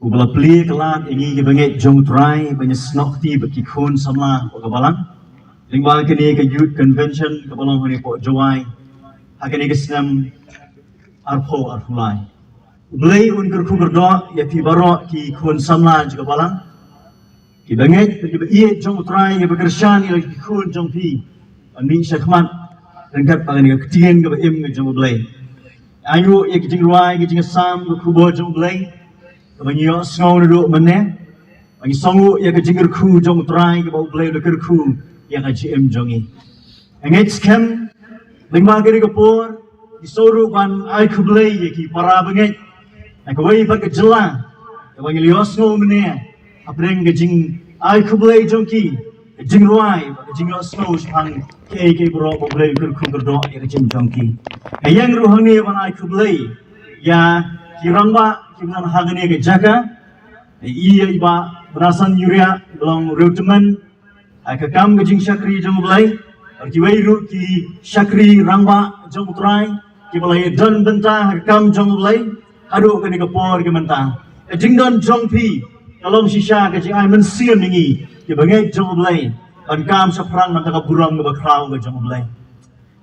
Ubala pli kelat ingi kebanget jong try banyak snokti bagi kun sama kebalang. Lingba kini ke youth convention kebalang hari pok jawai. Hakini ke senam arpo arpulai. Ubelai unker kugerdo ya pi barok ki kun sama juga balang. Ki banget bagi iye jong try ya bekerjaan ya ki kun jong pi. Ani syakmat rengkat pangan ke ketien ke im ke jong ubelai. Ayu ya ki jingruai ki jingasam ke kubo jong ubelai. Banyak sengau duduk mana, banyak sanggup yang kejengker ku jong try ke bau belai deker ku yang Syiem jongi. Anget scam, lima kali kepor, disuruh ban ai ku belai ye ki para banget. Nak kawai pat kejelah, banyak lios sengau mana, apa yang kejeng ai ku belai jongki, kejeng ruai, kejeng lios sengau sepang ke bro bau belai deker ku berdok yang kejeng jongki. Yang ruhang ni ban ai ku belai, ya kirang ba dengan hagani ke jaga, iya iba berasan yuria belum reuteman, kakam kejing syakri jong belai, kiwai ru ki syakri rangba jong try, kibalai don bentah kakam jong belai, aduh kini kepor ke mentah, kejing don jong pi, kalau sisa kejing ai mensiam ningi, kibangai jong belai, dan kam seperang mantaka burang ke bakrau ke jong belai.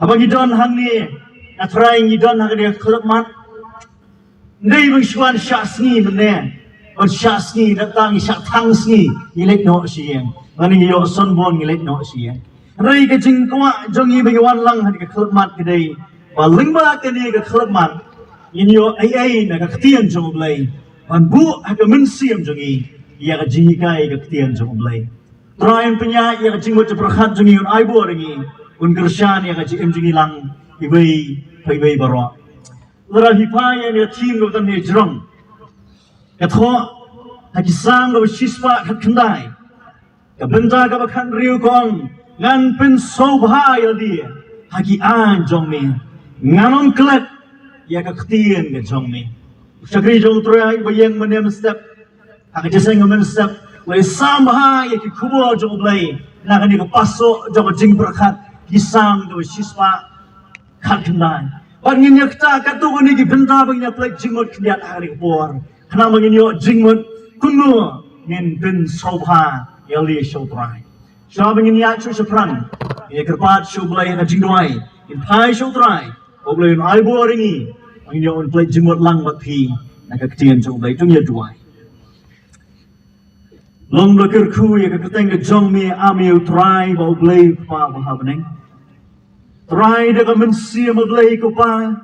Apa gidon hang ni, natrai gidon hang dia kelab mat. Nei bangsuan syasni benar, syasni datang syak tangsni, ngilet no Syiem, mani yo sonbon ngilet no Syiem. Nei kejing kuat jongi bagawan lang hadi kekelmat kedai, paling ba kini kekelmat, ini yo ai nak ketien jong belai, pan bu hak mensiam jongi, ia kejing kai ketien jong belai. Terain punya ia kejing buat berkat jongi un ai bo ringi, un kersan ia kejing jongi lang, ibai barok. Lara hipaya ni team ko tan ni jrong. Katho hakisang ko shispa khandai. Ka benda ka bakhan riu kong ngan pynsngewbha ya dia. Haki an jong me. Nganom klet ya ka ktien ke jong me. Syakri jong trai bayang menem step. Hak jeseng men step. Lai sambha ya ki kubo jong blai. Na ka ni ka paso jong jing berkat hisang ko shispa khandai. Bangin yang kita katu ni ki benda bangin yang plek jingmut kiat hari por. Kena bangin yo jingmut kunu ngin pynsngewbha yali shotrai. Sya bangin ya chu seprang. Ye kerpat shu blai na jingdoi. In pai shotrai. Oblai in ai bo ringi. Bangin yo plek jingmut lang bat pi. Na ka ktien chu blai tung ye duai. Long beker ku ye ka keteng ke jong me amiu trai ba oblai pa ba bening. Try dengan mensiam belai ko pa,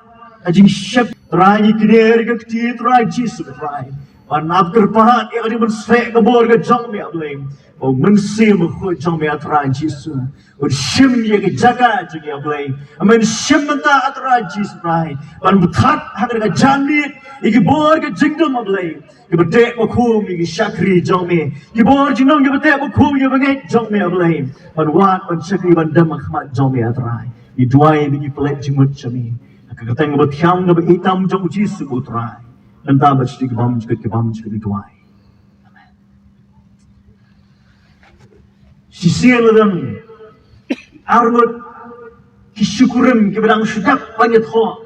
ajing syep try kiner ke kti try jisu try. Wanap kerpahat yang ada mensek ke bor ke jong me belai. O mensiam ko jong me try jisu. O syim ye ke jaga jong ye belai. Amen syim menta try jisu try. Wan bethat hak ke janit iki bor ke jingdom belai. Ke bedek ko kum iki syakri jong me. Ki bor jinong ke bedek ko kum ye bangai jong me belai. Wan wat wan syakri wan dam khmat jong me try. Iduai bagi pelak jimut kami. Kakateng ngebat hiam ngebat hitam jong jisu utrai. Dan tak bersedih kebam juga iduai. Amen. Sisir ledang. Armut. Kisyukurim kebedang sedap banyak ho.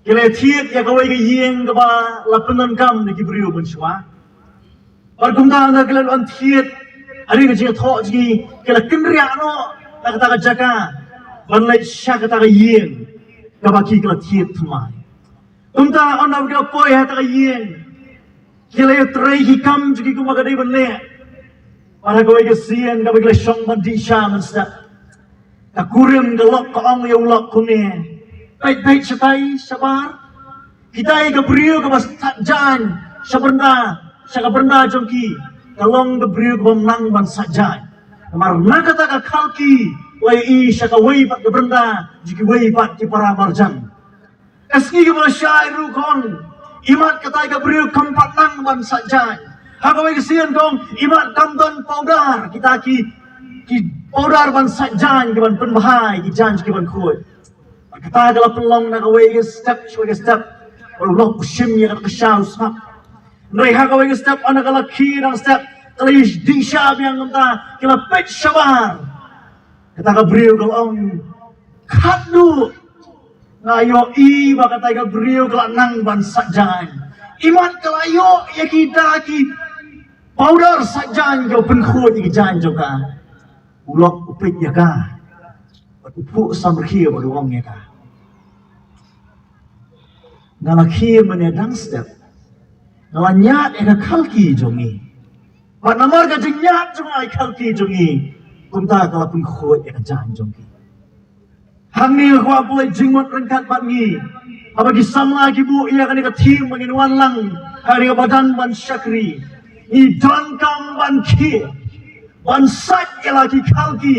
Kila tiat ya kawai ke yeng keba lapenan kam di kibriu bensua. Barkumta anda kila luan tiat. Hari ke jika ho jiki. Kila kenriak no. Tak kata jaka. Banlai syak kata yeng, kabaki kala tiet thmai. Umta ona bga poi hata yeng. Kila trai hikam juki kuma kadai banle. Para koi ke sien kabaki kala shong ban di shaman sta. Takurim galok kaong ya ulok kune. Baik sabai sabar. Kita ke brio ke bas jan sabrna sakabrna jongki. Kalong ke brio ke bamnang ban sajan. Kamar nakata ka khalki. Wai syaka wai pat keberenda jiki wai pat ki para marjan eski ke bola syairu kong imat katai ke beriu kampat nang ban sajai haka wai kesian kong imat kamton powder kita ki powder ban sajai ki ban penbahai ki janj ki ban khut kata kala pelong na wai ke step Allah pushim ya ka syau sap nai haka wai ke step ana kala ki nang step kala di syab yang ngata kala pet syabar kata Gabriel kalau kadu ngayo i ba kata Gabriel kalau nang ban sajan iman kelayo ya kita ki powder sajan jo penkhut ki jan jo ka ulok upik ya ka upu samkhia ba luang ya ka ngalakhia mane dang step ngalanyat ya khalki jongi pat namar ka jinyat jongai khalki jongi kumta kala penkhut ya jan jongi hang ni ko boleh jingmot rengkat bat ni apagi samla ki bu ia kan ka tim mangin wanlang hari ka badan ban syakri i don kam ban ki ban sat ila ki khalki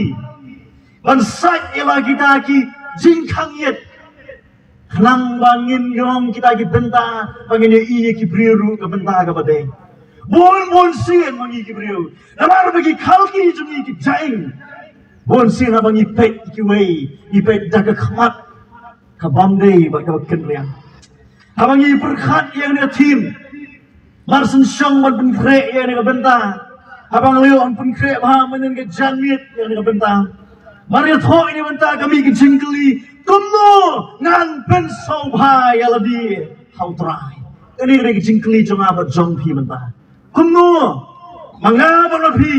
ban sat ila kita ki jingkhang yet khlang bangin yong kita ki benta bangin i ki briru ka benta ka bade bon sien mangi ki briru namar bagi khalki jungi ki jaing bon sien abangi pet ki wei i pet daga khmat ka bamde ba ka kenriang abangi perkhat yang dia tim marsen syong ban penkre yang dia benta abang leo on penkre ba menen ke janmit yang dia benta mari tho ini benta kami ke jingkeli kumno ngan pynsngewbha ialade how try ini ke jingkeli jonga ba jong phi benta kumno manga ba phi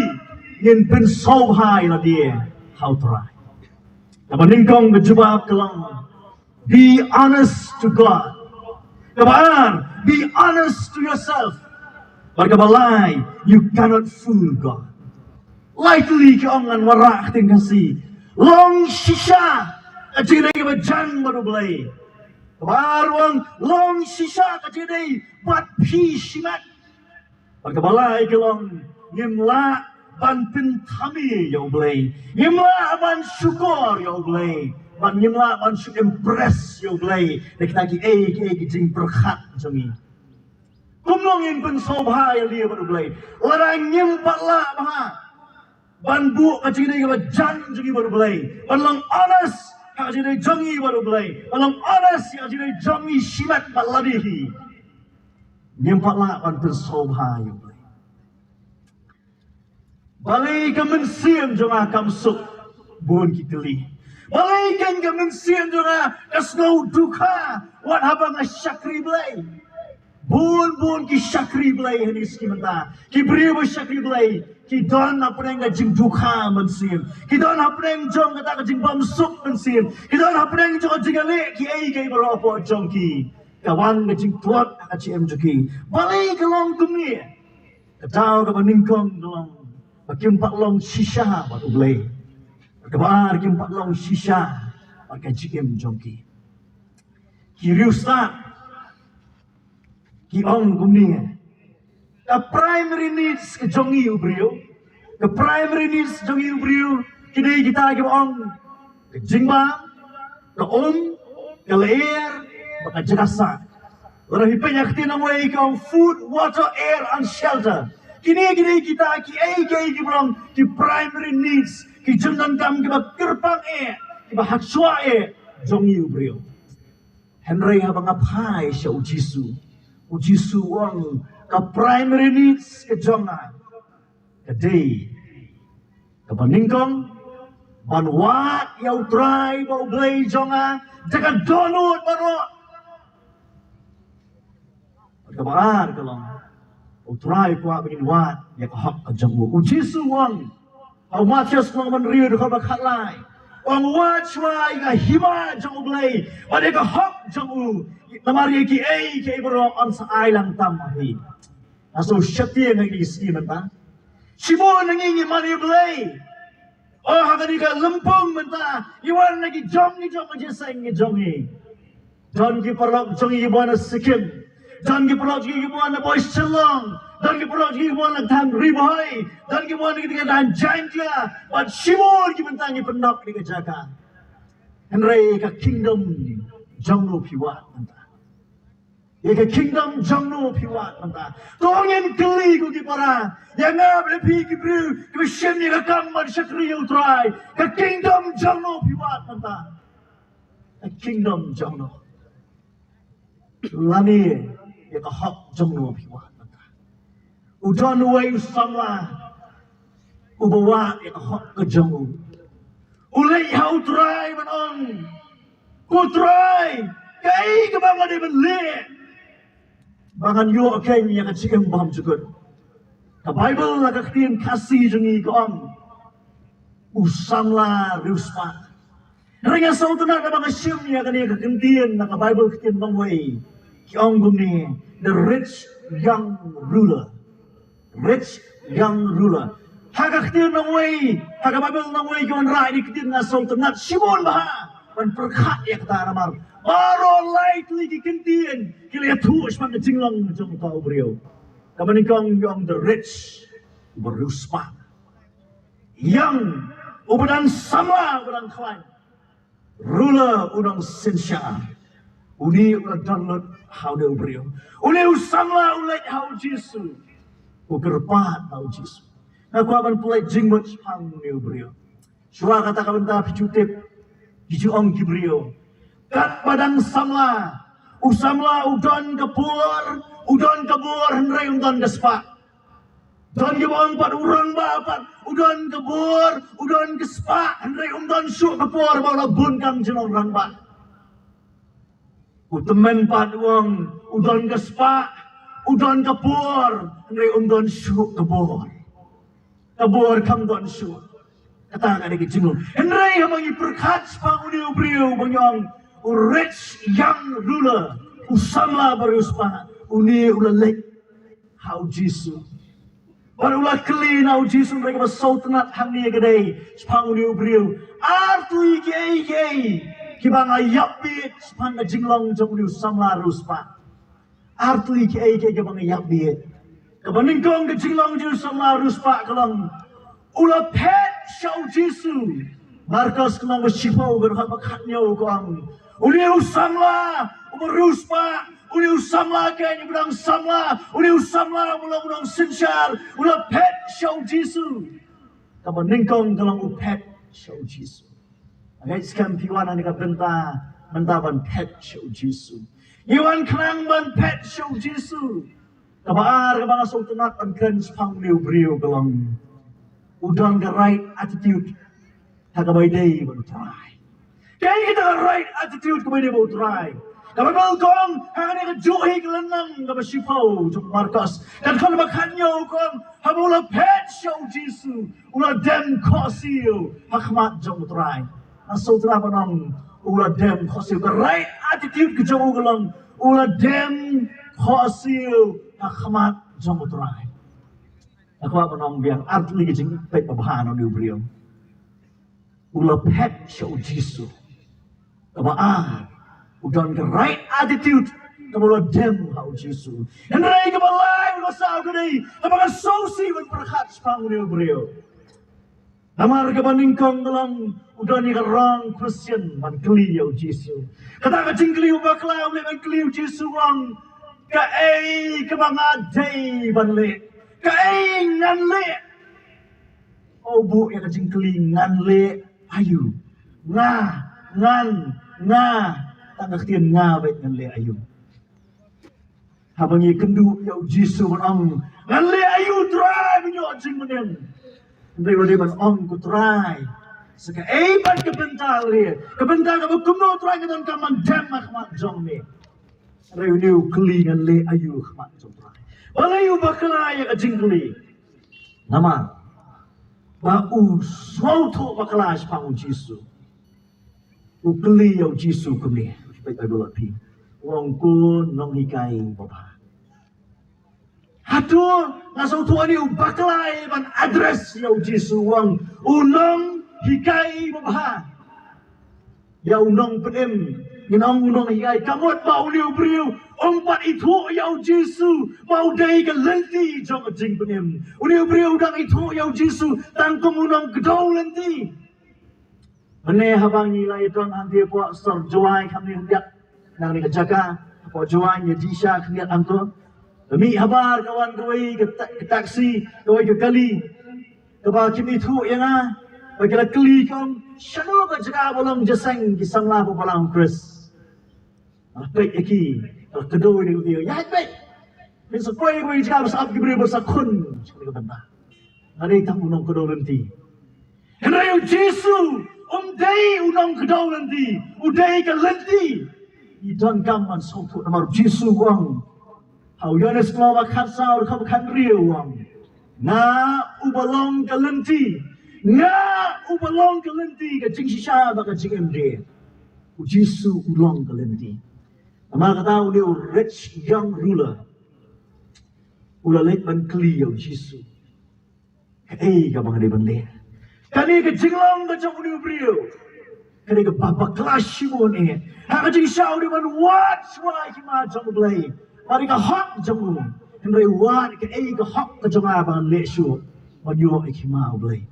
ngin pynsngewbha ialade how try kabaningkong berjubah kelang be honest to God. Kabar, be honest to yourself. Berkabalai, you cannot fool God. Lightly keongan warak tingkasi. Long shisha, kajidai kebajan barublay. Kabar wang long shisha kajidai bat pi shimat. Berkabalai kelong ngimla ban pintami yo blay. Ngimla ban syukur yo blay. Ban nyemla ban syuk impress yo blay nek taki ki jing perkhat jongi kumnong in pynsngewbha ya dia baru blay larang nyempat la bah ban bu ka jing ka jan jongi baru blay ban long honest ka jing jongi baru blay ban long honest ka jing jongi shimat baladihi nyempat la ban pynsngewbha yo blay balai ka mensiam jonga kamsuk bon kiteli Malaikan ke mensian juga kasnau duka wat habang syakri blay. Bun ki syakri blay ni skimenta. Ki beri syakri blay. Ki don apa yang jing duka mensian. Ki don apa yang jong kata jing bamsuk mensian. Ki don apa yang jong jing ale ki ai ki beropo jong ki. Kawan ke jing tuat ka Syiem juki. Balai kelong kumi. Kadau ke beningkong kelong. Bakimpak long shisha batu blay. Kabar ki empat long shisha pakai Syiem jongki ki riusta ki ong kumni ka primary needs ke jongi ubrio ke primary needs jongi ubrio kini kita ki ong ke jingba ke ke leer baka jenasa ora hipenya ktina wei ka food water air and shelter kini kita ki belong ki primary needs ki jendan kam ki kerpang ki hatsua jongi ubrio Henry habang apai siya ujisu wang ka primary needs ke jonga kadai ka paningkong banwat yaw try ba ublay jonga jaga donut baro kabaar kalong utray ko begin wat ya ka hak ka jongu ujisu wang Au matias mo man rio do ka bakhalai. Ang watch wa iga hima jong ublay. Ade ka hok jong u. Namari ki bro on sa island tamahi. Aso syati ng isi menta. Sibo nangingi mani ublay. Oh hagani ka lempong menta. Iwan nagi jong ni jong aja sang ni jong ni. Jong ki parok jong i buana Syiem. Jong ki parok ki buana boys chelong. Dan ki perlu ki buat tang ribai, dan ki buat kita dan jangka, buat simul ki bentangi pendok di kejaga. Henry ka kingdom jangno piwat menta. Ye ka kingdom jangno piwat menta. Tongin keli ku ki para, yang ngap lepi ki bru, ki Syiem ni ka kamar syakri utrai. Ka kingdom jangno piwat menta. Ka kingdom jangno. Lani ye ka hak jangno piwat. Udan way samla ubawa ya hok ke jongu ulai hau try man on ku try kai ke bang ade ben le Bahkan yo akan yang Syiem baham juga. Ka Bible la ka kien kasih jengi kong. Usamla ruspa. Ringa sautuna ka bang Syiem ya kan ya kentien na ka Bible kien bang way. Kiong gumni the rich young ruler. Rich young ruler. Haka kien bang way. Haka Bible bang way kion rai di kien na sautuna Syimon bah. Ban perkat ya kata ramar. Baru likely kikentian kila tuas man jinglang jong tau beliau. Kamanikang yang the rich beruspa. Yang ubadan sama ubadan kawan. Ruler udang sensya. Uni udah download how dia beliau. Uni usama ulat how Jesu. Ukerpat how Jesu. Aku akan pelai jingmut pang dia beliau. Surah kata kabenta picutip. Picu om beliau. Kat padang samla, usamla udon kebur henry udon kespa. Don kebon pat urang bapat, udon kebur, udon kespa henry udon syuk kebur bawa bun kang jenong rang ba. Utemen pat uang udon kespa, udon kebur henry udon syuk kebur. Kebur kang udon syuk. Kata kan dia jenong. Henry hamangi perkat sepang uni ubriu banyong. Rich young ruler usamla beruspa uni ulalek how Jesus baru ulah keli how Jesus mereka bersautnat hamni kedai sepang uni ubriu artu ike kibang ayapit sepang jinglong jong uni usamla ruspa artu ike kibang ayapit kebaningkong ke jinglong jong usamla ruspa kelang ulah pet show Jesus markas kelang bersipau berhak bakatnya ukang uli usamla beruspa uli usamla kayaknya berang samla uli usamla ulang sensyar ulah pet show Jesu kamu ningkong kalang upet show Jesu agak sekarang piwan ane ka benta ban pet show Jesu iwan kenang ban pet show Jesu kabar kabang asal tenak an kren sepang liu beriu kalang udang the right attitude hakabai day ban try kaya kita right attitude kepada dia try. Kalau balkong, hanya kita juhi kelenang kepada sipau jom markas. Dan kalau makannya kong, hamula pet show Jesu, ulah dem kosil, hakmat jom try. Asal terapa nang, ulah dem kosil. The right attitude kejauh kelang, ulah dem kosil, hakmat jom try. Aku apa nang biang arti kejeng pet pabahan orang diuberiam. Ulah pet show Jesu. Kamaan, udah the right attitude, kamu dem how Jesus. And rai kabalai masau kini, kamu sosi berkat sepang ni beliau. Namar kabaningkong dalam udah ni orang Christian man keli how Jesus. Kata kacing keli ubaklah oleh man keli Jesus wang kae kabangadai banle, kae nganle. Oh bu yang kacing keli nganle ayu, ngan tak ngertiin baik ngan le ayu. Habang ye kendu ya Jesu menang ngan le ayu try menyok jing menen. Ndai wale ban ong ku try. Seka ban kebental le. Kebental ka kuno try kan kaman dem mak jong me. Ndai uniu keli ngan le ayu mak jong try. Wala yu bakala ya jing keli. Nama ba u swauto bakala sepang Jesu. Ukeli yang Jesu kemni, baik Bible api. Wong kun nong hikai bapa. Hatu ngasau tuan ni ubaklai ban address yang Jesu wong unong hikai bapa. Ya unong penem, inong unong hikai kamot bau liu beriu. Empat itu yang Jesu mau dai ke lenti jong jing penem. Liu beriu dang itu yang Jesu tangkum unong gedau lenti. Meneh habang nilai tuan hanti puak sor juai kami hendak nang ni kejaga puak juai ni disha kami anto demi habar kawan kawai ke taksi kawai ke kali kaba kimi thu yang bagi kali kam shano ka jaga bolong jeseng ki samla po palang Chris baik iki kedua ni dia ya baik ni sepoi kawai jaga besap ki beri besakun sekali benda hari tak unong kedua nanti hendak Jesu Umdai unang kedau nanti, udai ke lenti. Idan gaman sautu nama Jesu wang Hau Yones kalau makan sao kau makan riuang. Na ubalong kalenti. Na ubalong kalenti ke jing shisha baka jing MD. Ujisu ulong kalenti. Amal kata uli rich young ruler. Ula lek ban kli yo Jisu. Ka bang de ban le. Kani ke jinglong ke jong uli brio. Kani ke bapa kelas shimon Ha ke jing shao di ban wat swai ki ma jong blai. Mari ka hok jong. Henry wat ke hok ke jong abang le shu. Ban yo ki ma blai.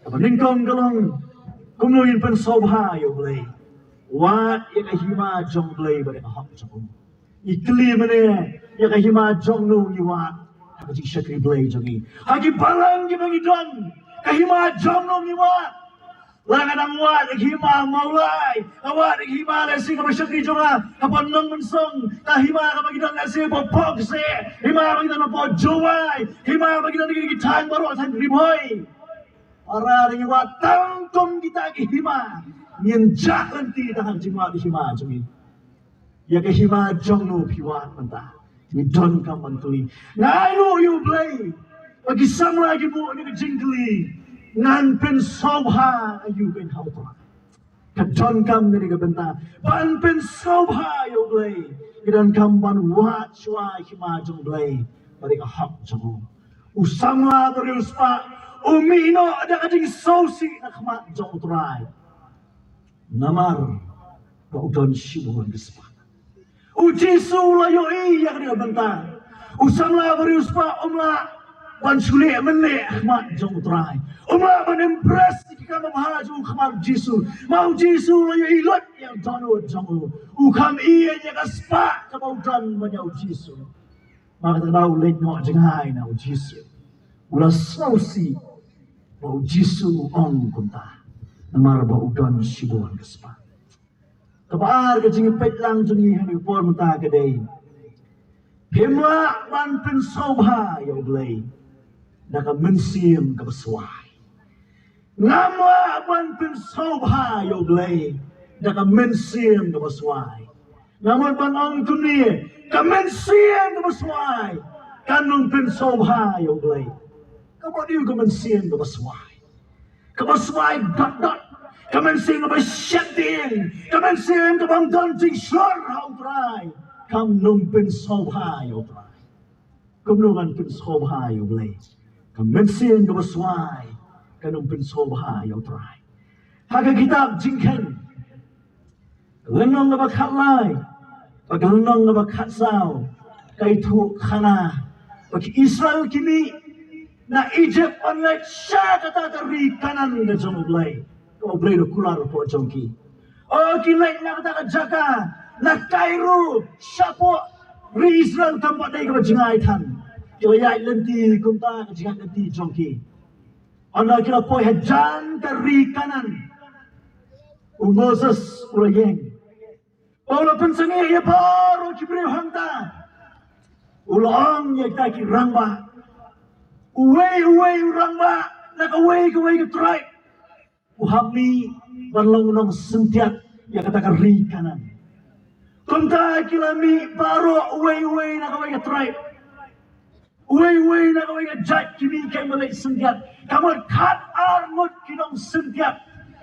Apa ningkong galong kumuin pen sobha yo blai. Wat ka hima jong blai ba ka hok jong. Ikli mene ya ka hima jong nu ni wat. Ha ke jing shakri blai jong ni. Ha ki balang ki bang idon. Ka hima jong nu ni wat. Langan ang wat hima maulai, awat hima lesi ka masyakri jonga, kapag nang mansong, kahima ka magidang lesi po pokse, hima magidang po jowai, hima magidang nagigitang baro at riboy. Para rin wat tangkong kita ki hima, niyanjak lanti tahang jingwa di hima jongi. Ya ka hima jong no piwat manta, ni don kam mantuli. Ngai no you play, pagi sang lagi mo ni ka jingkli. Ngan pen sobha ayu pen hautra. Kadon kam ni ka benta. Ban pen sobha yo blay. Kadon kam ban wat shwa hima jong blay. Bari ka hak jong. Usangla bari uspa. Umino ada kading sosi na kama jong utray. Namar ka udon shibuhon gespa. Ujisu layo iya ka benta. Usangla bari uspa umla. Ban sulit meneh mat jong utray. Umla ban impress jika memahaju khamar Jisu. Mau Jisu layu ilot yang dono jong. Ukam iya nya kaspa kabau dan menyau Jisu. Maka tadau lek no jengai na Jisu. Ula sausi bau Jisu ong kunta. Namar bau don sibuan kaspa. Kabar ke jing petlang jengi hani por mata kedai. Himla ban pen sobha yo blay. Naka mensiam ka baswai. Ngamla ban pen sobha yo blay. Naka mensiam ka baswai. Ngamon ban ong kunie ka mensiam ka baswai. Kanong pen sobha yo blay. Kamu diu ka mensiam ka baswai. Ka baswai dot. Ka mensiam ka basyatin. Ka mensiam ka bang donting shor how try. Kam nung pen sobha yo try. Kumnungan pen sobha yo blay. Mensian ka baswai kanong pinsobha yo try. Haga kitab jingken. Lenong nga bakhalay. Pag lenong nga bakhatsaw. Kay tu khana. Pag Israel kini na Egypt onlet siya katatari kanan nga jomoblay. Oblay no kular po jongki. O kilay na katakadjaka na Cairo siya po ri Israel kampat na ikabajingay tan. Kaya lenti kunta kajian lenti jongki. Anda kira poi hajan kari kanan. Moses urayeng. Paula pensengi ya baru kibri hanta. Ulang ya kita ki rangba. Uwei rangba. Nak uwei ke try. Uhami berlong sentiat ya kata kari kanan. Kunta kilami baru uwei nak uwei ke try. Uwei na kawai ka jat kini kay malay sentiat. Kamot kat armut kinong sentiat.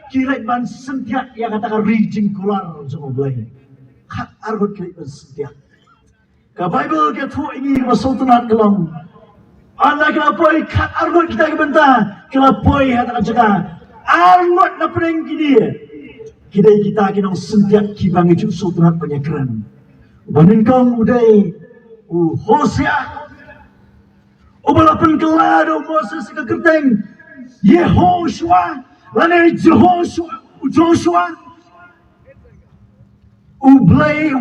Kilay ban sentiat yang kata ka reaching kular sa mablay. Kat armut kilay ban sentiat. Ka Bible ka tu ini masultunan kalam. Anda kalapoy kat armut kita kibenta. Kalapoy hata ka jaga. Armut na peneng kini. Kidai kita kinong sentiat kibang iju sultunan penyakran. Baningkong uday. Hosea. Ubalapan kelado Moses ke kerteng Yehoshua lane Joshua ublay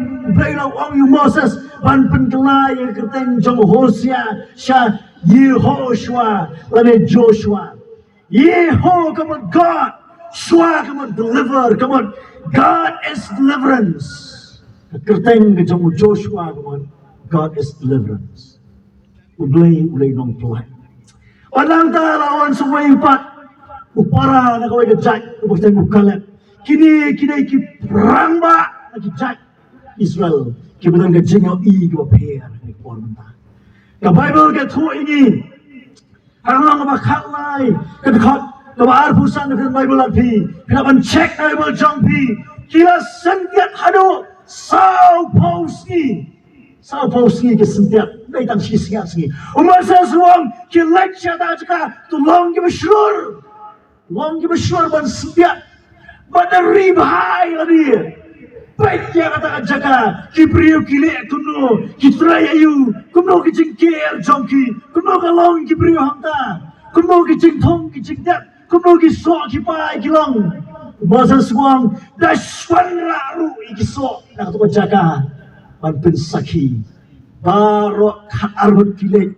la wang yu Moses ban pen kelaya kerteng jong Hosea sha Yehoshua lane Joshua Yeho come on God Shua come on deliver come on God is deliverance kerteng ke jong Joshua come on God is deliverance. Ulay nong tulay. Walang talawan sa way pat. Upara na kaway kajay. Upastay mo kalat. Kini ki prangba na kijay. Israel. Kebetulan ke jengau I ke pair ni pon ta. Ke Bible ke thu ini. Harang ke bakal lai ke dekat ke arpusan ke Bible pi. Kenapa check Bible jong pi. Kila sentiat hadu sau pausi. Sau pausi ke sentiat dai tang si singa singi. Umasa suang ke lecture ta jaka tu long ke bersyur. Long ke bersyur ban sentiat. Pada ribhai lagi. Baik dia kata jaga, kibriu kile kuno, kitrai ayu, kuno kijingker jongki, kuno kalong kibriu hangta, kuno kijingtong kijingdat, kuno kisok kipai kilong. Masa suang dashwan raru ikisok nak tu jaga, ban pensaki, barok arut kile.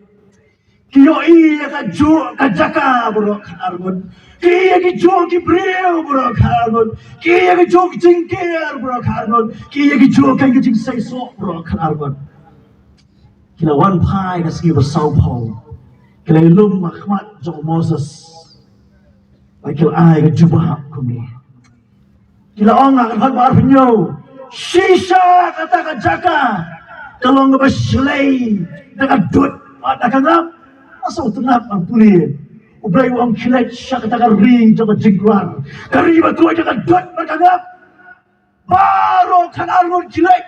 Kiyo iya ka jo ka jaka bro karbon kiya ki jo ki breu bro karbon kiya ki jo ki jingker bro karbon kiya ki jo ka ki jing sai so bro karbon kila wan pai ka ski bersau pau kila lum mahmat jo Moses kila ai ka jubah kumi kila ong akan hat bar pinyo shisha kata ka jaka kalau ngebeslei dengan dut ada kan asal tenap ampuli. Ubray wang kilat siya katakarri jaga jingkwan. Kari batu jaga dot magagap. Baro kanargon kilat.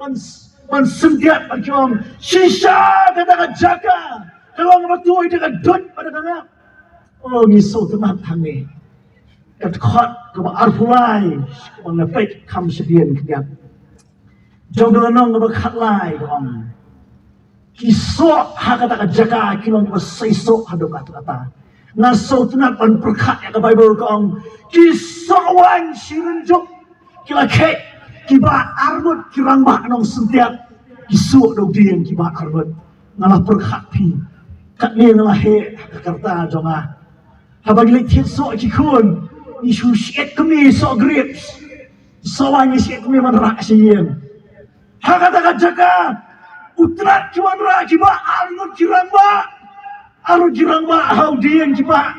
Man sentiat pagkiwang shisha katakajaga. Kalawang batu jaga dot magagap. Oh ngiso tenap hangi. Katkot kaba arpulay. Kung napait kam sabihin kanyap. Jaga nang nabakatlay kong. Kisok hakata jaga kilong masisok hadok kata ngaso tunapan perkat ya ke Bible kong kisok wan sirenjuk kila kek kiba arbut kirang bah nong sentiap kisok dog dien kiba arbut ngalah perkat pi kat ni ngalah he Jakarta jonga habagi lek kisok kikun isu siet kemi sok grapes sawan siet kemi manrak Syiem hakata jaga utrat kiwan ra kiba arut kirang ba hau dian kiba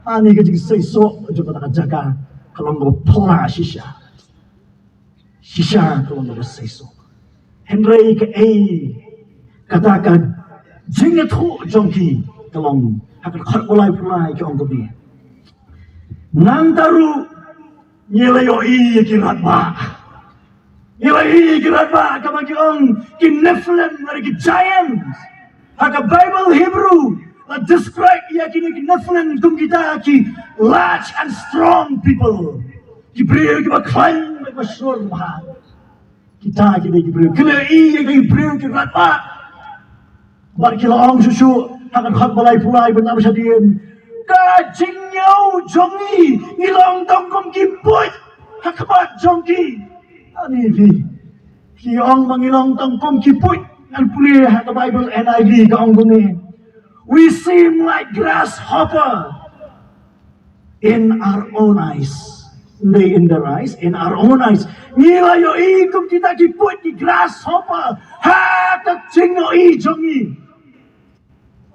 ani ke jing sai so jo kata jaga kalau ngo pola shisha kalau ngo sai so Henry ke katakan jing thu jongki kalau akan khat pulai ke ong ni nang taru nyelayo kirat ba Ilahi kiraba kamagi ong kineflen dari giants. Haka Bible Hebrew describe ya kini kineflen kum kita ki large and strong people. Kibriu kiba klaim kiba syur maha. Kita kini kibriu kila iya kibriu kiraba. Bar kila ong susu haka khat balai pulai benar sadian. Kajingnyau jongi ilong tongkom kiput haka bat jongki. Ani ki ong mangilong tongkom kiput and pulih the Bible NIV ka ong guni. We seem like grasshopper in our own eyes. They in their eyes, in our own eyes. Nila yo ikum kita kiput ki grasshopper. Ha kacingno I jongi.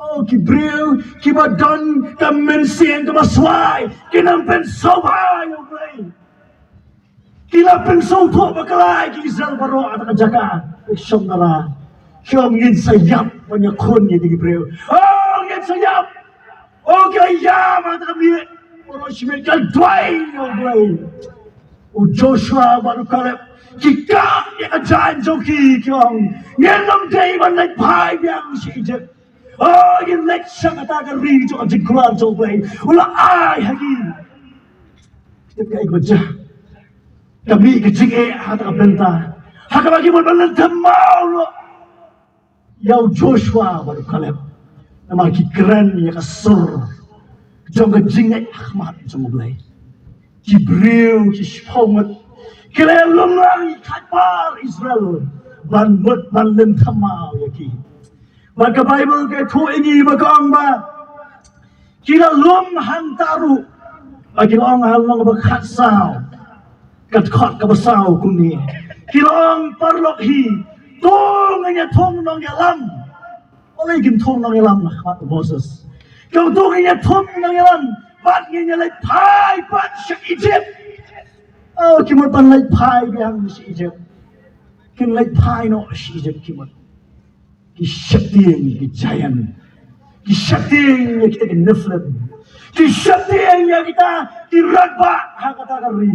Oh kibril kibadon kamensian kamaswai kinampen soba yo play. Kila pensong to bakalay kisal baro at jaga isyong nara syong ngin sayap panyakon niya di Gibril oh ngin sayap oh kaya at kami oro simil kalduay o Joshua baru kalep kika niya kajan joki kyong ngin lam day man like pie biyang si Egypt oh ngin like siya katagan rin jo kajikulan jo play wala ay hagi kita kaya ikbadya kami kecik hata benta, haka bagi mo balanta mau yau Joshua baru kalep, nama kikran ya kasur, jong kecik Ahmad jong belai, Jibril kishomet, kelelum lagi kapal Israel, banbut balanta mau ya ki, maka Bible ke tu ini bakang ba, kila lum hantaru, bagi orang halong berkhatsau. Kat khot ka basau kuni kilong parlok hi tong nya thong nong yalam oleh gim thong nong yalam lah Moses kau tong nya thong nong yalam bat nya lai phai bat si Egypt oh kimur pan lai phai biang si Egypt kin lai phai no shi je kimot ki shakting ki giant ki shakting ya kita ki neflet ki shakting ya kita ki ragba ha kata kari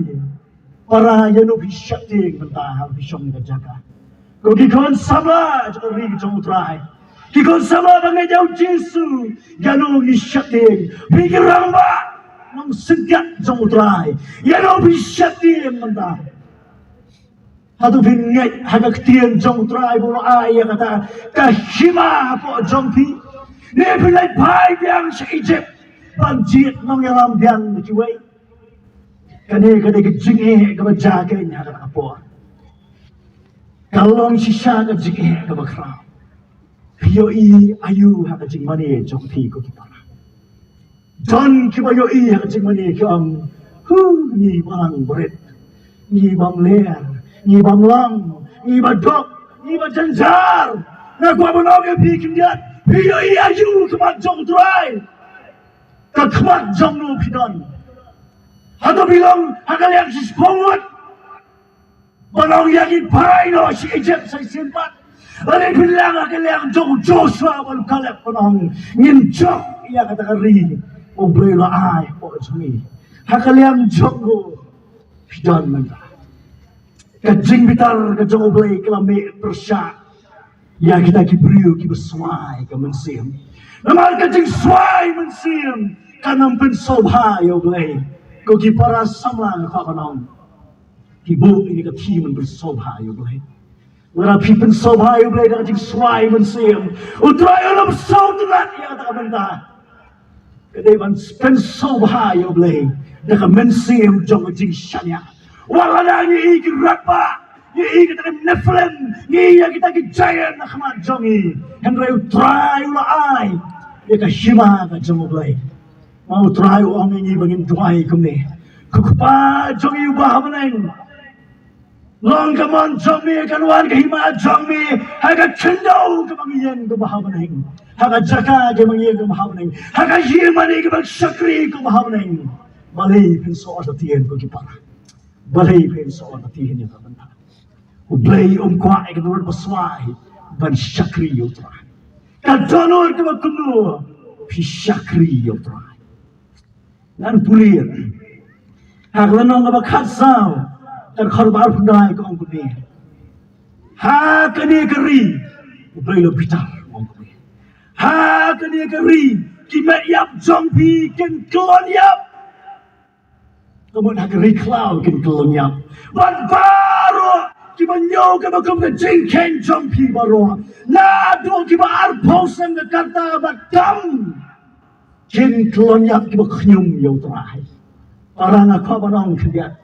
para ya no ki shakting mentah ha ki shong ka jaga ko ki kon sama jo ri jong trai ki kon sama bangai jau Jesu ya no ki shakting pi ki ragba nong segat jong trai ya no ki shakting mentah hatu vinget haga ketian jong trai bolo ai kata kahima po jong pi ne pilai pai biang se Egypt ban jit nong yalam biang ki wei kane ke jinge ke bajaga nya kata apa kalong sisa ke jinge ke bakra yo I ayu haga jing mani jong pi ko ki para don ki yo I haga jing mani ki ang hu ni bang bret ni bang ler ni bang lang, ni badok, ni bajanjar. Na gua menong yang bikin dia, biyo ayu kemat jong try, kemat jong nu pidon. Atau bilang agak yang si sepongot, menong yang pai no si Egypt saya simpan. Lalu bilang agak yang jong Joshua baru kalap menong ngin jong ia kata kari, boleh lah ai po jong. Agak yang jong nu pidon mentah. Kajing bitar kajong oblay kelame persya ya kita kibriu ki bersuai ke mensim namal kajing suai mensim kanam pensobha ya oblay ko ki para samlang ka kanong ki bu ini ka ti men bersobha ya oblay ora pi pensobha ya oblay kajing suai mensim utrai ulam sautulat ya kata benda kadai ban pensobha ya oblay dak mensim jong kajing syanya wala ni iki rapa ni iki kita neflen ni ya kita ki giant na khamat jongi henry try ula ai ya ka shima ka jomoglai mau try ong ni bangin duai kumni kupa jongi ba hamaneng long kamon jongi kan wan ka hima jongi haga chendo ka bangien ka ba hamaneng haga jaka ka bangien ka ba hamaneng haga yimani ka bang sakri ka ba hamaneng malay pin so atien ko ki para balai pen soal hati ini tak benar. Ublay kuat ikan orang bersuai ban syakri yotra. Kadonor ke bakunu pi syakri yotra. Nan pulir. Haglanong abakat sao dan korban pundai ke ongkuni. Ha kani keri ublay lo pitar ongkuni. Ha kani keri kimat yap jongpi ken kelon yap. Kemudian nak reklau kan kelonyap. Ban baru kita nyau ke bakum ke jengken jompi baru. Nado kita arpos yang ke kata batam. Ken kelonyap kita kenyum yang terakhir. Orang aku barang kerja.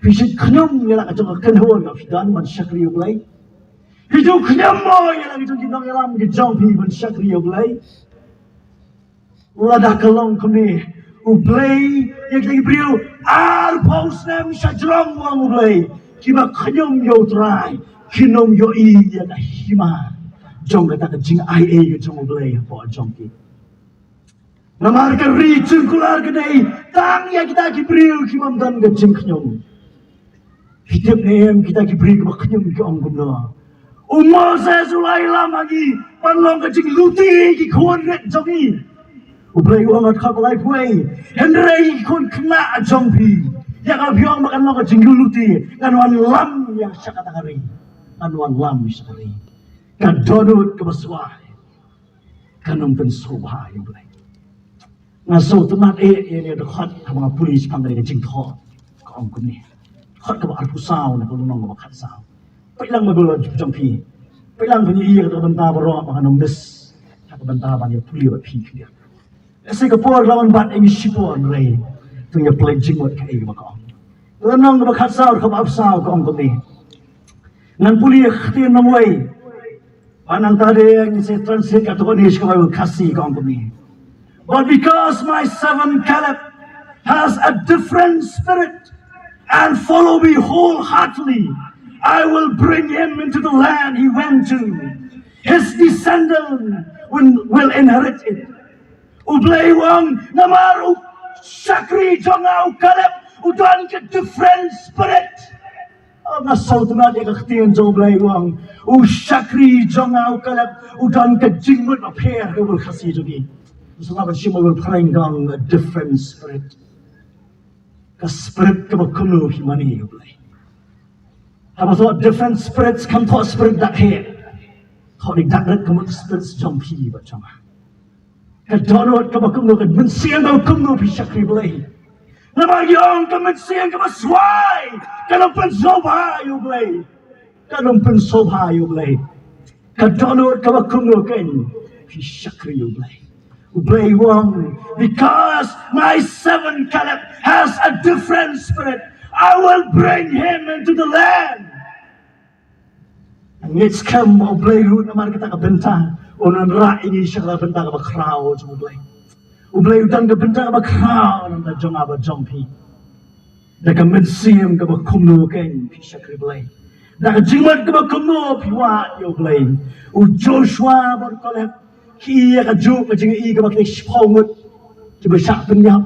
Fisik kenyum yang nak jangka kenhuan ke fidan man syakri yang lain. Fisik kenyum yang nak jangka kita yang ke jompi man syakri yang lain. Ladah kelong kami. Ublay yang kita beriu arpos nem syajrong wang ublay kiba kanyom yo try kinom yo I ya hima jong kata kajing IA ke jong ublay po jong ki namar ka ri cengkular kedai tang ya kita beriu kimam dan kajing kanyom hidup nem kita beriu kiba kanyom ke ong gumno Moses ulai lagi panlong kajing luti ki kuan ret jong I ublay uang at kabalay puay henry kun kena jompi yang abiong makan lo kajinguluti kanwan lam yang syakatakari kanwan lam syakari kadonut kebaswai kanong pensobha ublay ngaso temat ini ada khot mga pulis panggali kajing thot kaong kuni khot kaba arpusaw na kulunong mabakat saw pailang magulod jompi pailang bunyi iya katabanta baro makanong des katabanta ba niya puli ba piki niya Singapore lawan bat ini sipon lay, tu yang pledging buat kaya makam. Lenong berkat sahur kebab sahur kong kami. Ngan puli khtir namway, panang tadi yang saya translate kata konis kebab kasih kong kami. But because my son Caleb has a different spirit and follow me wholeheartedly, I will bring him into the land he went to. His descendant will inherit it. Ublay wang namar syakri jongau kalep udan ke different spirit na sau tu na dia ketian jong blai wang u syakri jong au kalap udan ke jingmut a pair ke will khasi jogi so na Syiem will praying down a different spirit ka spirit ke bakumnu himani blai have thought different spirits come to spirit that here thought that come spirits jong pi ba chama ka donot ke bakumnu ke men Syiem bakumnu pi syakri blai Nama yang ka men Syiem ka maswai ka long pynsngewbha you blai ka long pynsngewbha you blai ka donot ka bakumnu ken pi syakri you blai Blay wrong because my seven Caleb has a different spirit. I will bring him into the land. And it's come of Blay root naman kita kabenta. Unan ra ini siya kabenta ka bakraw sa Blay. Blay udan kabenta ka bakraw ng jong aba jongpi. Daka men Syiem ka bakumno ken pi syakri Blay. Daka jingmat ka bakumno pi wa yo Blay. Joshua bar Caleb Kia ka juk ka jing I ka bakli shpomut ki besyak penyap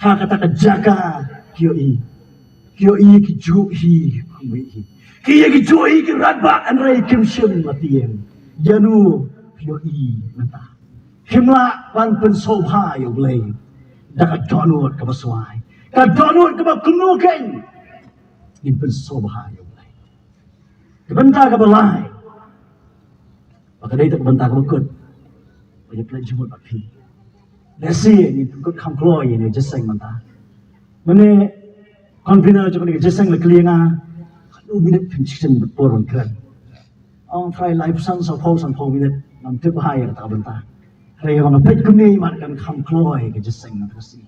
ha kata ka jaga kio I ki juk hi pangwi I kia ki juk I ki radba an rai kim Syiem matiem yanu kio I mata himla ban pynsngewbha yo blai da ka donut ka baswai ka donut ka bakumnu ken in pynsngewbha yo blai ka benta ka balai baka dai ta benta ka bakut Bây giờ jumut api. Let's see ni good come glory ni just saying manta. Mane confident jo ni just saying le klienga. Lu minute pinchichen poron kran. On try life sans of house and 4 minute nam tip higher ta banta. Re wang pet kumni man kan come glory ke just saying manta si.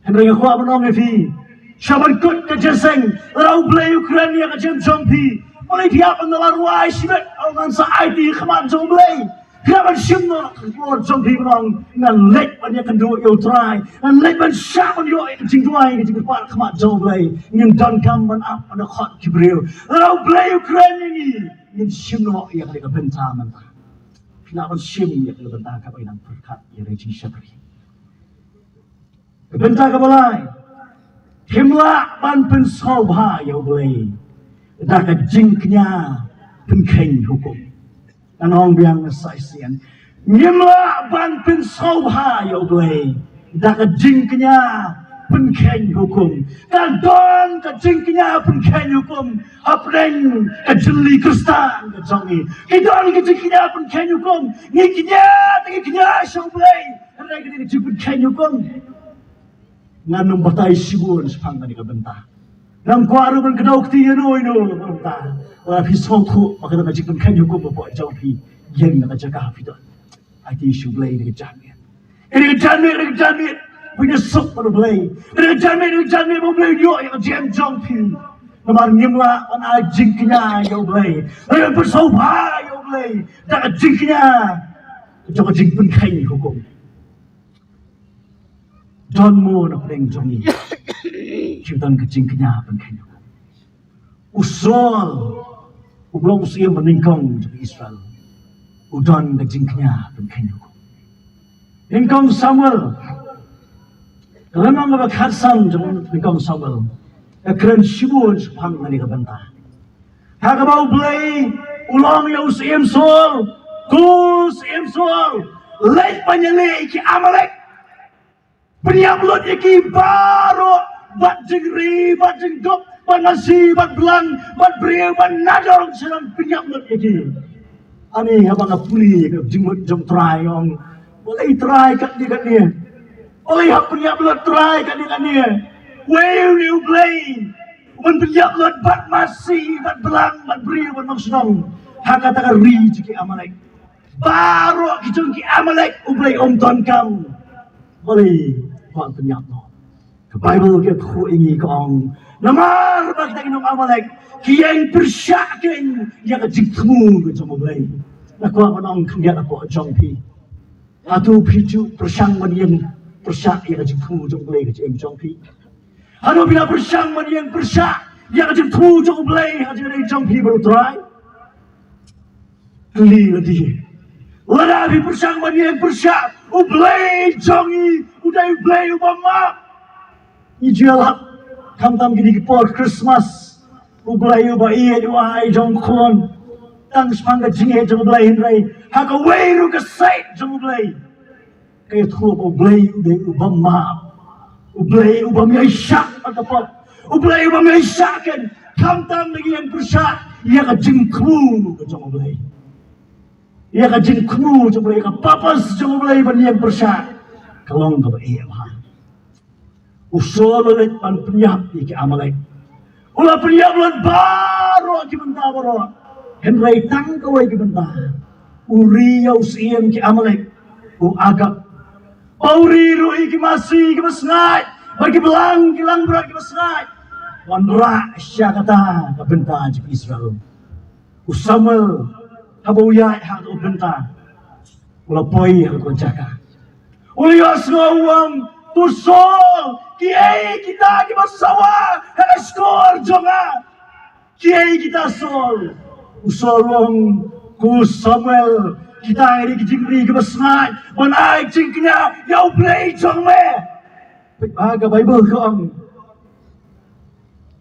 Henry ko abang fi. Shaban good ke just saying rau play Ukraine ya ke jong pi. Mulai dia pendalar wai sibet on sa ID khaman jong play. Kaya Syiem no Lord jong pi nong ngan lek pan ya kan do yo try and lek ban sha pan yo jing duai ke jing pa khama jong play ngin don kam ban up on the hot kibril rau play Ukraine ni ngin Syiem no ya ka benta man ta pina ban Syiem ya ka benta ka bai nang perkat ya reji syakri benta ka balai himla ban pynsngewbha yo blai da ka jing knya penkeng hukum Anong biang Syiem Nyimla ban pynsngewbha yo blai da ka jing knya penkeng hukum ka don ka jing knya penkeng hukum apreng ka jeli kristan ka jongi ka don ka jing knya penkeng hukum ni knya so blai ra ka jing penkeng hukum nganong batay sibun sepang ka benta nang kwaru ban kedok ti no benta wala pi song thu makata ka jing penkeng hukum po jong pi yen na jaga fi don ai ti shu blai ni jamia ni jamia punya sok pada blai ni jamia mo blai yo yang jam jong pi namar nyimla on a jing knya yo blai ai pynsngewbha yo blai da jing knya jong jing penkeng hukum John mo na pleng jongi Syiem ka jing knya penkeng hukum usol ublong Syiem meningkong di Israel udon ka jing knya penkeng hukum Ningkong Samuel Kalamang ka bakhasan jong ningkong Samuel ka kren sibun sepang ni ka benta ha ka bau blai ulong yo Syiem sol lek panyale ki Amalek Penyamlut iki baro bat jengri, bat jenggop, bat nasi, bat belang, bat beriang, bat nadong sedang penyamlut iki. Ani abang apuli jengmut jom try ong. Boleh try kat dia. Boleh hak penyamlut try kat dia. Well you play. Un penyamlut bat nasi, bat belang, bat beriang, bat sedang. Hak kata ri jiki Amalek. Baro kijong ki Amalek ublay ton kam. Boleh Kuan penyap no. The Bible ke khu ingi kong. Namar ba kita inong Amalek. Kiyang persyak ken ya ka jikmu ke jom blai. Na kuan manong kangya ako jong pi. Atu pichu persyang maniang persyak ya ka jikmu jom blai ke jong pi. Ano bila persyang maniang persyak ya ka jikmu jom blai ha jong pi baru try. Kali lagi. Wala bi persyang maniang persyak ublay jongi uday ublay ubama ijual kam tam gini por Christmas ublay ubai dua jong khon tang spang ka jinge jong ublay hinrai ha ka weiru ka sait jong ublay kay thu ublay de ubama ublay ubam ya syak atapot ublay ubam ya syaken kam tam lagi yang persyak ia ka jing khmu jong ublay ia ka jing khmu jong ublay ka papas jong ublay ban yang persyak kalong ka bai ha usolo let pan penyap iki amalek ulah penyap lan baro ki benta baro henrai tang ka wai ki benta uri yau Syiem ki amalek u agak Pauri rui ki masih ki masngai bagi belang ki lang berat ki masngai wanra sya kata ka benta ji Israel usamal habauya ha ka benta ulah poi ha ka jaka ulias ngawang tusol kiai kita ki masawa ha skor jonga kiai kita sol usol wong ku Samuel kita ini kijingri ke besngai manai jingknya yau play jong me aga Bible ke ang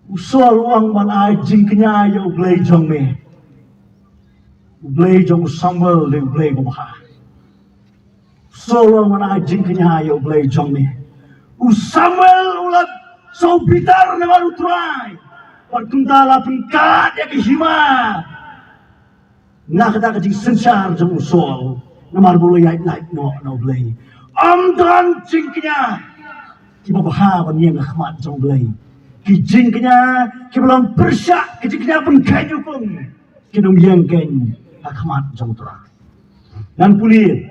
usol wang manai jingknya yau play jong me play jong Samuel dan play bapa usol wang manai jingknya yau play jong me Samuel ulat so bitar na marutray pagkuntala pengkat ya kehima nak kata kecil sensar jemu sol namar bulu yai like no blay dan jingknya kiba baha ban yang khmat jong blay ki jingknya ki belum persyak ki jingknya pun kayu pun ki dong yang ken khmat jong tra dan pulir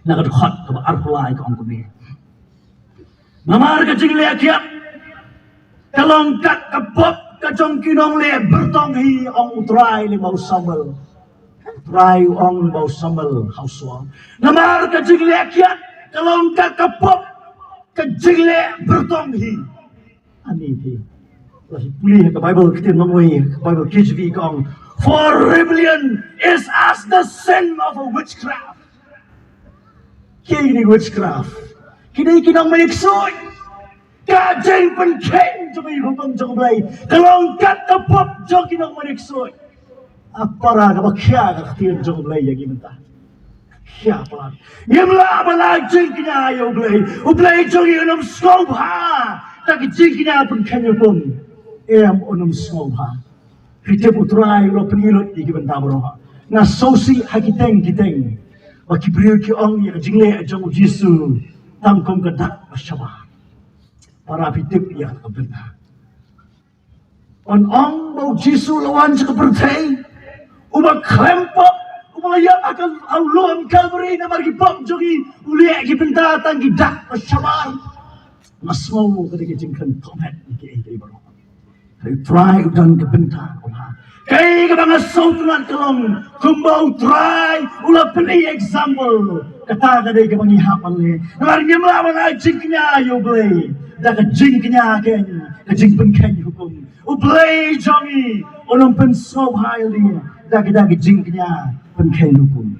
nak hot ke arpulai ke ongku ni namar ke jing le kiat kalong kat kapop ka jong kinong le bertong hi ong utrai le mau sambal Rai ong bau sambal hauswa. Namar ka jingle kiat kalong ka kapop ka jingle bertonghi. Ani thi. Lahi puli ka Bible kitin mangoi Bible KJV kong for rebellion is as the sin of a witchcraft. Kini witchcraft. Kini kinong maniksoy. Ka jing pen ken jomay hupang joglay. Kalong kat kapop jog kinong maniksoy. Apara ka bakya ka khtir jong blay yagi menta kya pala yemla bala jingknya yo blay jong yunum skobha tak jingknya pun kanyo pun unum skobha hite putrai lo penilot yagi menta bro na sosi hakiteng kiteng baki brio ki ong ya jingle jong Jesu tangkom ka dak masyaba para pitip ya ka benta on ong mau Jesu lawan sa kapertay Umak klempok, umak yang akan aulon Calvary na margipok jogi uliak gibenta tanggi dak masyabar. Mas mau ketika jingkan tomet iki baro. Kay try udan gibenta ulah. Kay kabang sautunan kalong kumbau try ulah peni example. Kata kadai kabang ihapan le. Margi melawan jingknya yo blay. Dak jingknya ken, jing pen hukum. Ublay jongi ulong pen sobhai dia. Dagi jingknya penken hukum.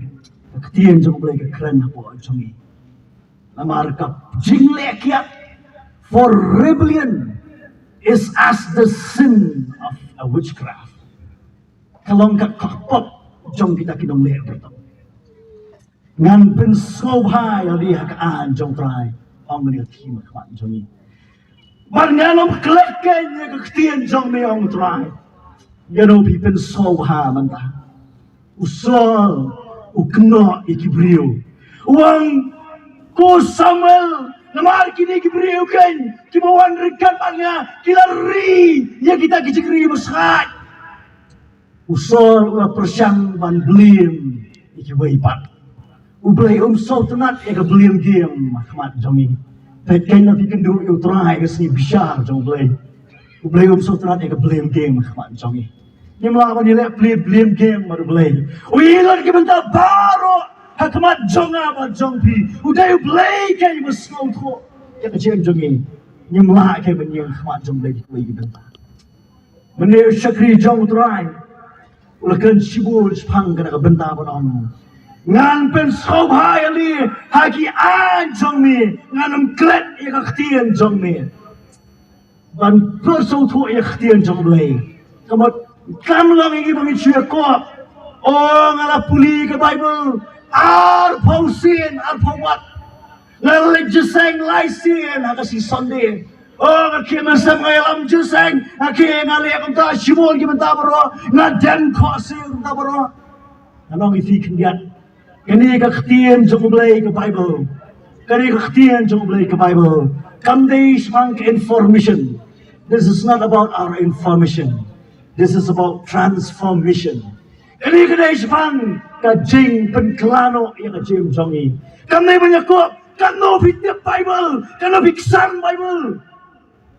Ketien jong boleh keren apa jongi. Namar kap jingle kiat for rebellion is as the sin of a witchcraft. Kalong kat kapop jong kita kinong le bertau. Ngan pen sobhai ali hakaan jong try. Ong meniat hima kawan jongi. Bar nganong kleken ya ketien jong me ong try. Gano pipen sobha manta usol ukno ikibrio uang ko Samuel namar kini ikibrio kan kibawan rekan palnya kilari ya kita kicikri besat usol ula persyang ban belim ikibai pat ublay sol tenat ya ke belim game khmat jongi tekan na pikendu yu try kesni bisyar jong ublay sol tenat ya ke belim game khmat jongi Yang melawan nilai blame game baru play. Uilan kita bentar baru hakmat jonga ba jongpi. Udah play kayak mesau tu. Yang kecil jongi. Yang melak kayak benyang hakmat jong play kita bentar. Menir syakri jong terai. Ulakan sibul sepang kena bentar pun Ngan pen sobhai ali haki an jong mi. Ngan klet yang ketien jong mi. Ban persau tu yang ketien jong play. Kamot kan lang ini bangin siya ko. Oh ngala puli ke Bible. Ar pausin, ar pawat. Ngala jeseng laisin hakasi Sunday. Oh ngaki masam ngayalam jeseng. Ngaki ngali akong ta shimon ki menta baro. Ngaden kosi menta baro. Anong ifi kendiat. Kani kaktian jong blay ke Bible. Kani kaktian jong blay ke Bible. Kamday smang ke information. This is not about our information. This is about transformation. Kani kadai smang ka jing penklano yang ka jim jongi. Kamday menyakop kano fitnya Bible, kano fiksan Bible.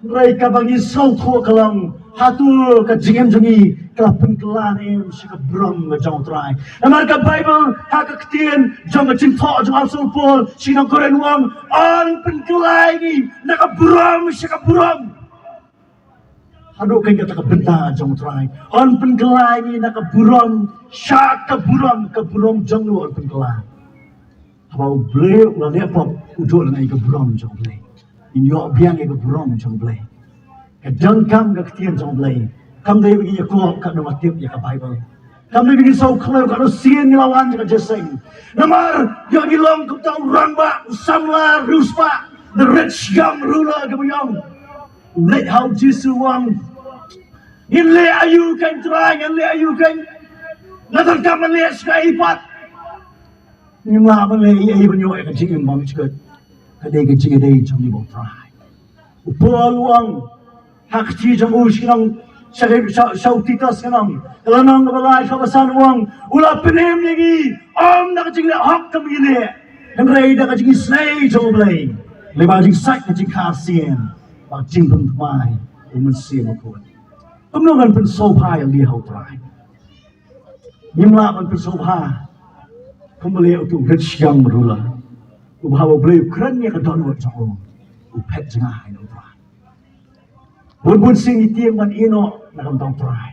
Mereka bagi sautu kalang hatu ka jingem jongi ka penklanem si ka brom ka jong try. Namar ka Bible ha ka ktien jong ka jing tho jong apostol Paul si nang koren wang ang penklai ni na ka brom si ka brom. Hado kay ka benta jong try. Ang penklai ni na ka brom syak ka brom jong no ang penklai. Habau ble la le pop udol ngai ka brom jong ble. In yo biang ka brom jong ble. Ka jang kam ka ktien jong ble. Kam dai bagi ko ka no matip ya ka Bible. Kam dai bagi so klau ka no sien lawan ka jeseng. Namar yo gilong ku tau ramba samla ruspa the rich young ruler ka bayong. Let how Jesus wang. In le ayu kan try and le ayu kan. Natal kam le sky pat. Nhưng mà vấn đề ấy vẫn nhoi cái chuyện bằng cái đây cái chuyện đây trong như một trai, bộ luang hak chi trong u xin ông sau titas cái ông kalau nong cái balai sau basan uang ulah penem lagi đã cái chuyện là hak kami ni yang ray đã cái chuyện say trong belai lepas chuyện sai cái chuyện khá xiên bằng chuyện bằng mai mình xiên mộtคนผมนึกมันเป็นโซภาอย่างเดียวตายยิ่งละมันเป็นโซภาKembali untuk rich young ruler. Ubahawa beliau kerennya ke donor jong. Upet jengah ino try. Bun sing itiang man ino nakam tong try.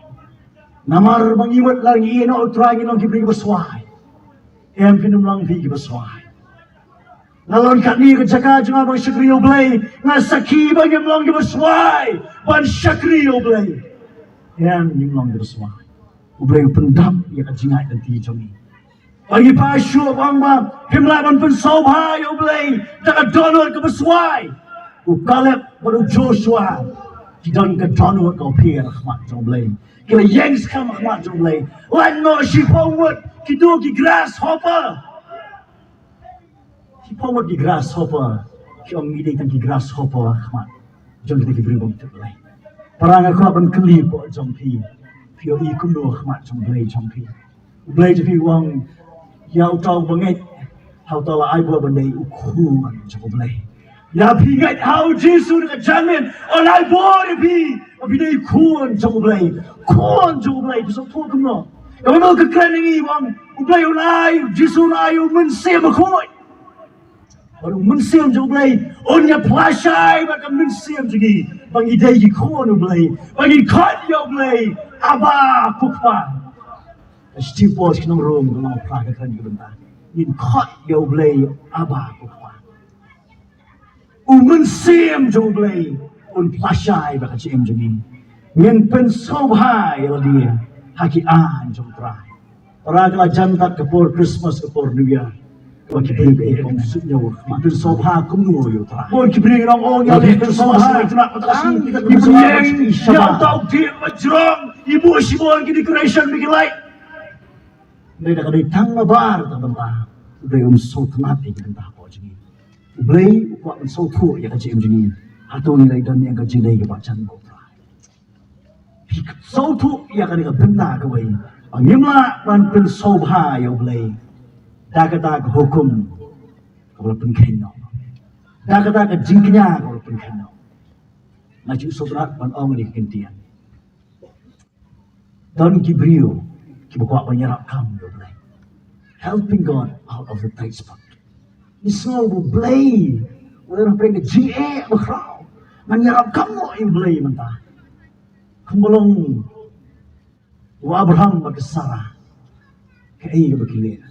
Namar mangiwat lang ino try ino kibri baswai. Em pinum lang fi baswai. Nalon kat ni ke jaka jengah bang syakri oblay. Ngasaki bang yam lang baswai. Ban syakri oblay. Em yam lang baswai. Oblay pendam ya ka jengah dan ti jongi. Bagi pasyo bang himlaban pun sobha yo blay taka donor ke beswai ukalep baru Joshua kidon ke donor ke pir khmat jong blay kila yengs kam khmat jong blay lan no shi pomwot kido ki grasshopper ki pomwot ki grasshopper ki ong ngide tan ki grasshopper khmat jong kita ki bribom te blay parang ko ban kli po jong pi pio I kuno khmat jong blay je pi wang Yau tahu banget, hau tahu lah ibu bandai ukuran cukup leh. Ya pingat hau Yesus dekat jamin, orang ibu tapi dia ukuran cukup leh, ukuran cukup leh. Besok tu kemana? Kami mau kekeren ini bang, ublay unai, Yesus unai, mensiam akoi. Baru mensiam cukup leh, onya pelasai macam mensiam jadi. Bang idai ukuran ublay, bang ikat ya ublay, abah kukpan. Steve Bosch nong room nong praga kan gubernur. In kot yo blay aba kukwa. Mensiam jo blay plasai baka ciem jeni. Ngin pen sobhai yo dia haki an jo trai. Para kala jantak kepor Christmas kepor New Year. Bagi beri ong sunyo pen sobha kumno yo trai. Bagi beri ong yo pen sobha tuna patasi. Ibu yang yo tau dia majrong. Ibu sibon ki decoration bikin light. Mereka kadai tang mabar tak bentah. Ublay so tenati kita bentah po jadi. Ublay upak so tu ya kaji jadi. Atau nilai dan yang kaji lagi bacan po. So tu ya kadai bentah kawai. Angimla pan pen sobha ya ublay. Dakata ke hukum kalau pen keno. Dakata ke jingknya kalau pen keno. Maju sobrat pan ong ni kentian. Don kibrio. Kibuka menyerap kamu boleh, helping God out of the tight spot. Ni semua boleh, orang pergi GA berkau, menyerap kamu yang boleh mentah. Kembali, Abraham berkesara, kaya begini.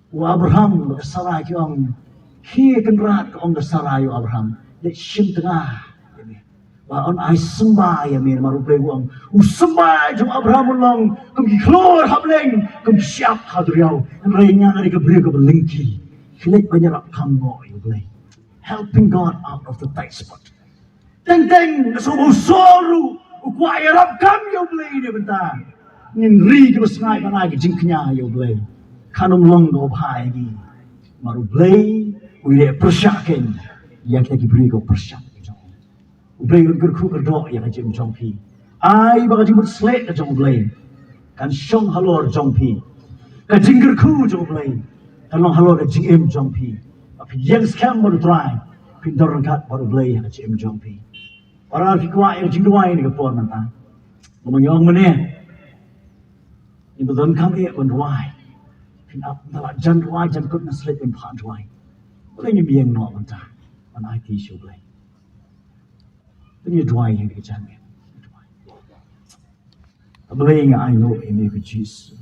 Abraham berkesara kiam, kia kenrat kiam berkesara Abraham, di sim tengah. on ai sembah ya mir maru play uang sembah jong Abraham long kum ki klor hableng kum siap hadriau renya ngari ke beri ke belengki klik banyak kambo you play helping God out of the tight spot teng so soru kwa yarap kam you play dia bentar ngin ri ke besngai panai ke jingknya you play kanum long go pai gi maru play we persyaken yang lagi beri ke persyak Blay un gerku gerdok yang ajim jongpi. Ai baka jim slek ke jong blay. Kan syong halor jongpi. Kan jing gerku jong blay. Kan long halor ke jing jongpi. Tapi yang skam baru try. Pindor rangkat baru blay yang ajim jongpi. Orang fi kuat yang jing duai ni ke pon manta. Ngomong yang mana? Ini betul kami yang duai. Pin up dalam jan duai jan kut naslek pin pan duai. Boleh ni biang nok manta. Mana IT show blay. Ini dua yang kita jangan. Apa yang I know ini ke Jesus.